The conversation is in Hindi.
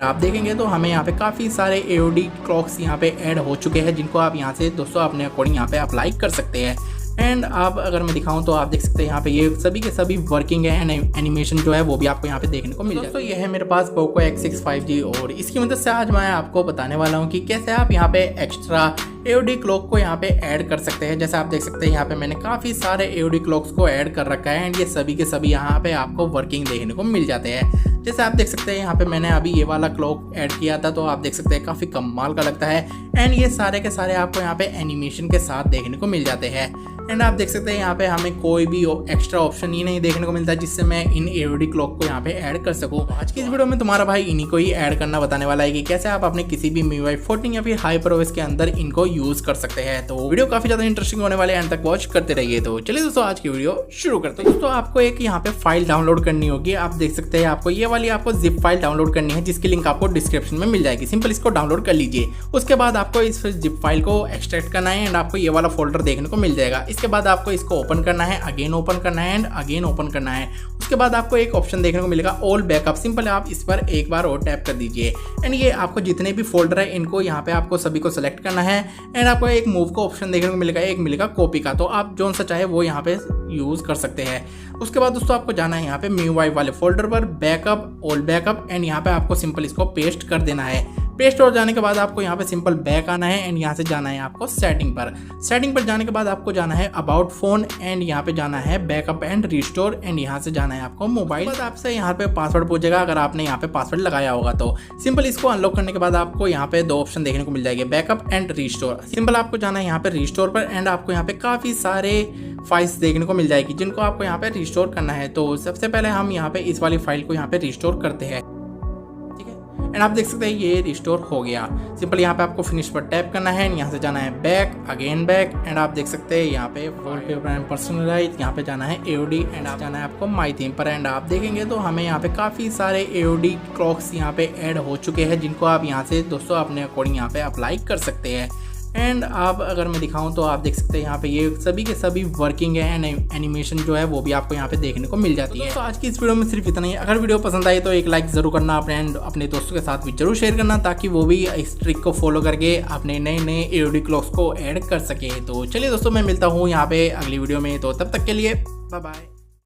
आप देखेंगे तो हमें यहाँ पे काफ़ी सारे AOD क्लॉक्स यहाँ पे ऐड हो चुके हैं, जिनको आप यहाँ से दोस्तों अपने अकॉर्डिंग यहाँ पे अप्लाई कर सकते हैं। एंड आप अगर मैं दिखाऊं तो आप देख सकते हैं यहाँ पे ये सभी के सभी वर्किंग है एंड एनिमेशन जो है वो भी आपको यहाँ पे देखने को मिल जाएगा। दोस्तों ये है मेरे पास पोको X6 5G और इसकी मदद से आज मैं आपको बताने वाला हूँ कि कैसे आप यहाँ पे एक्स्ट्रा AOD क्लॉक को यहाँ पे ऐड कर सकते हैं। जैसे आप देख सकते हैं यहाँ पे मैंने काफ़ी सारे AOD क्लॉक्स को ऐड कर रखा है एंड ये सभी के सभी यहाँ पे आपको वर्किंग देखने को मिल जाते हैं। जैसे आप देख सकते हैं यहाँ पे मैंने अभी ये वाला क्लॉक ऐड किया था, तो आप देख सकते हैं काफ़ी कमाल का लगता है एंड ये सारे के सारे आपको यहाँ पे एनिमेशन के साथ देखने को मिल जाते हैं। एंड आप देख सकते हैं यहाँ पे हमें कोई भी एक्स्ट्रा ऑप्शन ही नहीं देखने को मिलता है जिससे मैं इन AOD क्लॉक को यहाँ पे ऐड कर सकूँ। आज की इस वीडियो में तुम्हारा भाई इन्हीं को ही ऐड करना बताने वाला है कि कैसे आप अपने किसी भी MIUI 14 या फिर HyperOS के अंदर इनको यूज कर सकते हैं। तो वीडियो काफी ज्यादा इंटरेस्टिंग होने वाले, एंड तक वॉच करते रहिए। तो चलिए दोस्तों आज की वीडियो शुरू करते हैं। दोस्तों आपको एक यहाँ पे फाइल डाउनलोड करनी होगी। आप देख सकते हैं आपको ये वाली आपको जिप फाइल डाउनलोड करनी है, जिसकी लिंक आपको डिस्क्रिप्शन में मिल जाएगी। सिंपल इसको डाउनलोड कर लीजिए। उसके बाद आपको इस जिप फाइल को एक्सट्रैक्ट करना है एंड आपको ये वाला फोल्डर देखने को मिल जाएगा। इसके बाद आपको इसको ओपन करना है, अगेन ओपन करना है एंड अगेन ओपन करना है। उसके बाद आपको एक ऑप्शन देखने को मिलेगा ऑल बैकअप। सिंपल आप इस पर एक बार और टैप कर दीजिए एंड ये आपको जितने भी फोल्डर है इनको यहाँ पे आपको सभी को सेलेक्ट करना है एंड आपको एक मूव का ऑप्शन देखने को मिलेगा, एक मिलेगा कॉपी का। तो आप जो सा चाहे वो यहाँ पे यूज कर सकते हैं। उसके बाद दोस्तों आपको जाना है यहाँ पे MIUI वाले फोल्डर पर, बैकअप, ऑल बैकअप एंड यहाँ पे आपको सिंपल इसको पेस्ट कर देना है। पेस्ट हो जाने के बाद आपको यहाँ पे सिंपल बैक आना है एंड यहाँ से जाना है आपको सेटिंग पर। सेटिंग पर जाने के बाद आपको जाना है अबाउट फोन एंड यहाँ पे जाना है बैकअप एंड रिस्टोर एंड यहाँ से जाना है आपको मोबाइल। आपसे यहाँ पे पासवर्ड पूछेगा, अगर आपने यहाँ पे पासवर्ड लगाया होगा तो सिंपल इसको अनलॉक करने के बाद आपको यहाँ पे दो ऑप्शन देखने को मिल जाएंगे, बैकअप एंड रिस्टोर। सिंपल आपको जाना है यहाँ पे रिस्टोर पर एंड आपको यहाँ पे काफी सारे फाइल्स देखने को मिल जाएगी जिनको आपको यहाँ पे रिस्टोर करना है। तो सबसे पहले हम यहाँ पे इस वाली फाइल को यहाँ पे रिस्टोर करते हैं, ठीक है। एंड आप देख सकते हैं ये रिस्टोर हो गया। सिंपल यहाँ पे आपको फिनिश पर टैप करना है, यहाँ से जाना है बैक, अगेन बैक एंड आप देख सकते हैं यहाँ पे वॉलपेपर एंड पर्सनलाइज, यहाँ पे जाना है AOD एंड आप जाना है आपको माई थीम पर। एंड आप देखेंगे तो हमें यहाँ पे काफ़ी सारे AOD क्लॉक्स यहाँ पे ऐड हो चुके हैं, जिनको आप यहाँ से दोस्तों अपने अकॉर्डिंग यहाँ पे अप्लाई कर सकते हैं। एंड आप अगर मैं दिखाऊं तो आप देख सकते हैं यहाँ पे ये सभी के सभी वर्किंग है एंड एनिमेशन जो है वो भी आपको यहाँ पे देखने को मिल जाती है। तो आज की इस वीडियो में सिर्फ इतना ही। अगर वीडियो पसंद आई तो एक लाइक जरूर करना, अपने दोस्तों के साथ भी जरूर शेयर करना, ताकि वो भी इस ट्रिक को फॉलो करके अपने नए नए AOD क्लॉक्स को ऐड कर सके। तो चलिए दोस्तों मैं मिलता हूँ यहाँ पे अगली वीडियो में, तो तब तक के लिए बाय बाय।